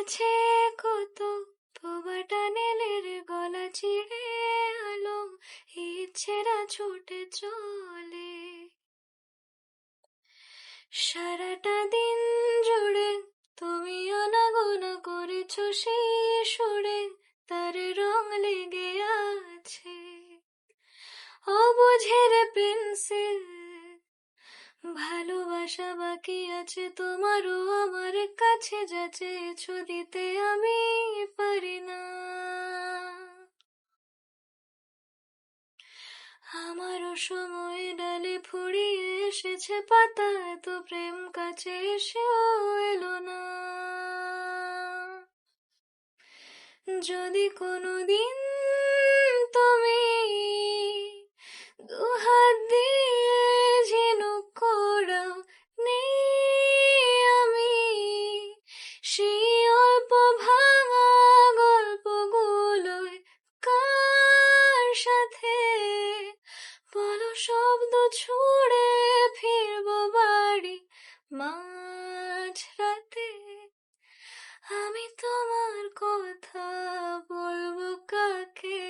আছে কত পোবাটা নীলের গলা চিড়ে আলো ইচ্ছেরা ছুটে চলে সারাটা দিন জুড়ে। তুমি আনাগোনা করেছো সেই সুরে, তার রং লেগে আছে অবুঝের পেন্সিল। ভালোবাসা বাকি আছে তোমারও আমার কাছে, যা চেয়েছো দিতে আমি পারি না। আমারও সময় ডালে ফুরিয়ে এসেছে পাতা, এত প্রেম কাছে এসেও এলো না। যদি কোনোদিন তুমি দুহাত দিয়ে ঝিনুক কোড়াও, নেই আমি সেই অল্প ভাঙা গল্পগুলোয় কার সাথে বলো শব্দ ছুড়ে ফিরবো বাড়ি মাঝরাতে। আমি তোমার কথা বলবো কাকে?